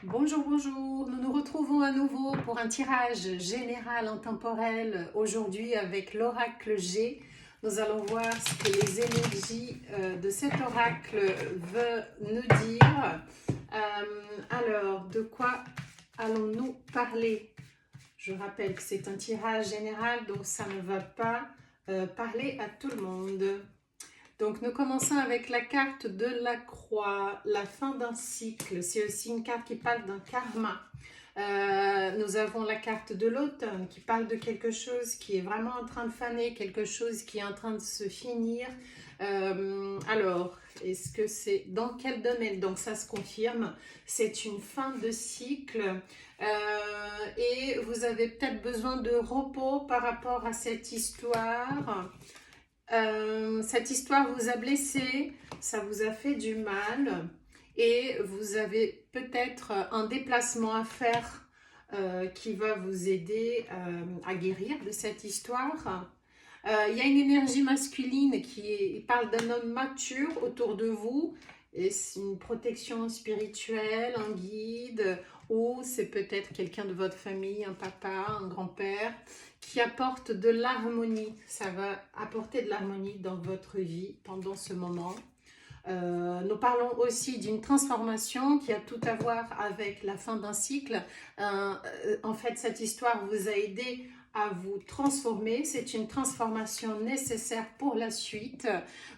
Bonjour, bonjour. Nous nous retrouvons à nouveau pour un tirage général intemporel aujourd'hui avec l'oracle G. Nous allons voir ce que les énergies de cet oracle veulent nous dire. Alors, de quoi allons-nous parler? Je rappelle que c'est un tirage général, donc ça ne va pas parler à tout le monde. Donc nous commençons avec la carte de la croix, la fin d'un cycle. C'est aussi une carte qui parle d'un karma. Nous avons la carte de l'automne qui parle de quelque chose qui est vraiment en train de faner, quelque chose qui est en train de se finir. Alors, est-ce que c'est dans quel domaine? Donc ça se confirme, c'est une fin de cycle et vous avez peut-être besoin de repos par rapport à cette histoire. Cette histoire vous a blessé, ça vous a fait du mal et vous avez peut-être un déplacement à faire qui va vous aider à guérir de cette histoire. Il y a une énergie masculine qui parle d'un homme mature autour de vous et c'est une protection spirituelle, un guide ou c'est peut-être quelqu'un de votre famille, un papa, un grand-père qui apporte de l'harmonie. Ça va apporter de l'harmonie dans votre vie pendant ce moment. Nous parlons aussi d'une transformation qui a tout à voir avec la fin d'un cycle. En fait, cette histoire vous a aidé à vous transformer. C'est une transformation nécessaire pour la suite.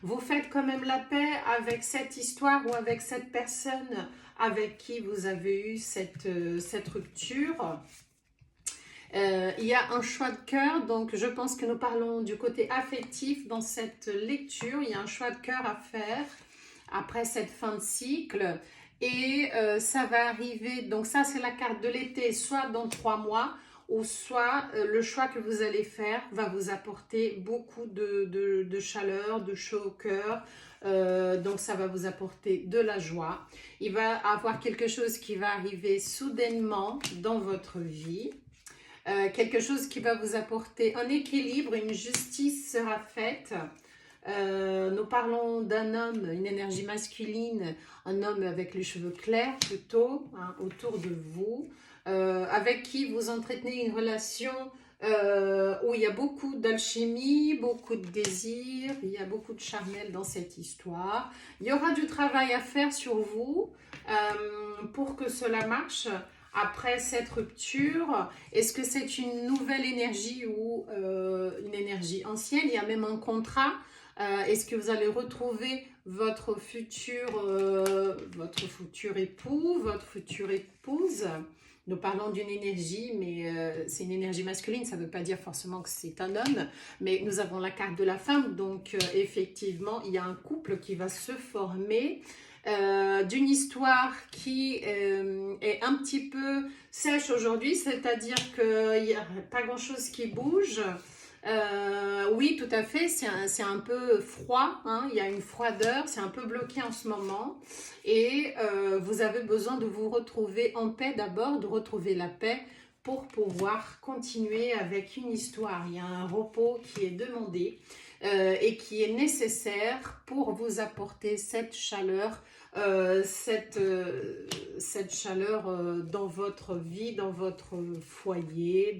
Vous faites quand même la paix avec cette histoire ou avec cette personne avec qui vous avez eu cette rupture. Il y a un choix de cœur, donc je pense que nous parlons du côté affectif dans cette lecture. Il y a un choix de cœur à faire après cette fin de cycle et ça va arriver, donc ça c'est la carte de l'été, soit dans 3 mois ou soit le choix que vous allez faire va vous apporter beaucoup de chaleur, de chaud au cœur. Donc ça va vous apporter de la joie. Il va avoir quelque chose qui va arriver soudainement dans votre vie. Quelque chose qui va vous apporter un équilibre, une justice sera faite. Nous parlons d'un homme, une énergie masculine, un homme avec les cheveux clairs plutôt, hein, autour de vous, avec qui vous entretenez une relation où il y a beaucoup d'alchimie, beaucoup de désir, il y a beaucoup de charnel dans cette histoire. Il y aura du travail à faire sur vous pour que cela marche. Après cette rupture, est-ce que c'est une nouvelle énergie ou une énergie ancienne? Il y a même un contrat. Est-ce que vous allez retrouver votre futur époux, votre future épouse? Nous parlons d'une énergie, mais c'est une énergie masculine, ça ne veut pas dire forcément que c'est un homme, mais nous avons la carte de la femme, donc effectivement, il y a un couple qui va se former. D'une histoire qui est un petit peu sèche aujourd'hui, c'est-à-dire qu'il n'y a pas grand-chose qui bouge. Oui, tout à fait, c'est un peu froid, hein, il y a une froideur, c'est un peu bloqué en ce moment et vous avez besoin de vous retrouver en paix d'abord, de retrouver la paix pour pouvoir continuer avec une histoire. Il y a un repos qui est demandé et qui est nécessaire pour vous apporter cette chaleur, cette chaleur dans votre vie, dans votre foyer,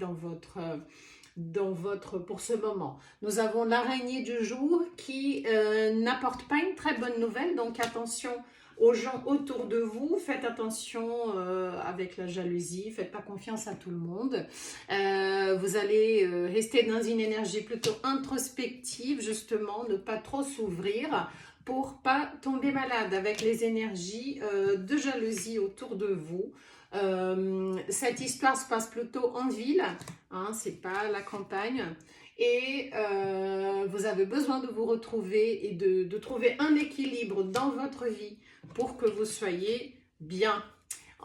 pour ce moment. Nous avons l'araignée du jour qui n'apporte pas une très bonne nouvelle, donc attention aux gens autour de vous, faites attention avec la jalousie, faites pas confiance à tout le monde. Vous allez rester dans une énergie plutôt introspective, justement, ne pas trop s'ouvrir pour pas tomber malade avec les énergies de jalousie autour de vous. Cette histoire se passe plutôt en ville, hein, c'est pas la campagne. Et vous avez besoin de vous retrouver et de trouver un équilibre dans votre vie pour que vous soyez bien.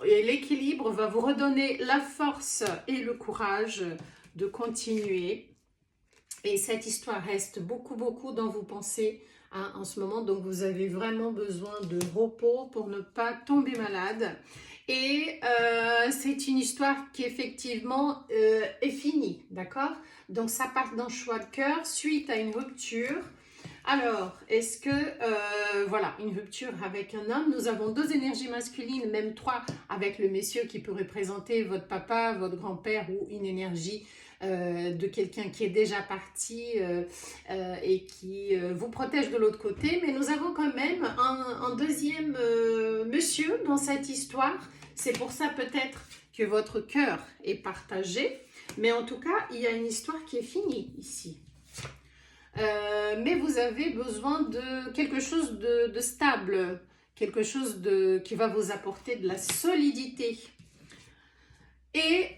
Et l'équilibre va vous redonner la force et le courage de continuer. Et cette histoire reste beaucoup, beaucoup dans vos pensées hein, en ce moment. Donc, vous avez vraiment besoin de repos pour ne pas tomber malade. Et c'est une histoire qui effectivement est finie, d'accord? Donc, ça part d'un choix de cœur suite à une rupture. Alors, est-ce que, voilà, une rupture avec un homme, nous avons deux énergies masculines, même trois, avec le messieurs qui peut représenter votre papa, votre grand-père ou une énergie de quelqu'un qui est déjà parti et qui vous protège de l'autre côté. Mais nous avons quand même un deuxième monsieur dans cette histoire. C'est pour ça peut-être que votre cœur est partagé. Mais en tout cas, il y a une histoire qui est finie ici. Mais vous avez besoin de quelque chose de stable, quelque chose qui va vous apporter de la solidité. Et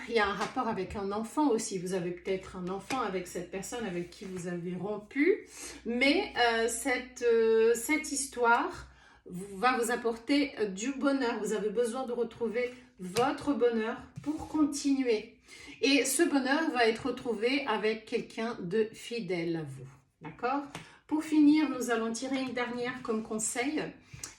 il y a un rapport avec un enfant aussi. Vous avez peut-être un enfant avec cette personne avec qui vous avez rompu. Mais cette histoire va vous apporter du bonheur. Vous avez besoin de retrouver votre bonheur pour continuer. Et ce bonheur va être retrouvé avec quelqu'un de fidèle à vous. D'accord? Pour finir, nous allons tirer une dernière comme conseil.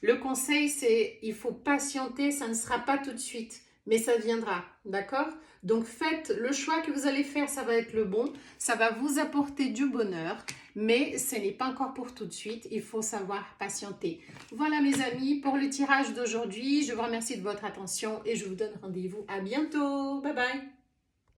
Le conseil, c'est il faut patienter, ça ne sera pas tout de suite. Mais ça viendra, d'accord? Donc faites le choix que vous allez faire, ça va être le bon, ça va vous apporter du bonheur, mais ce n'est pas encore pour tout de suite, il faut savoir patienter. Voilà mes amis, pour le tirage d'aujourd'hui, je vous remercie de votre attention et je vous donne rendez-vous à bientôt. Bye bye!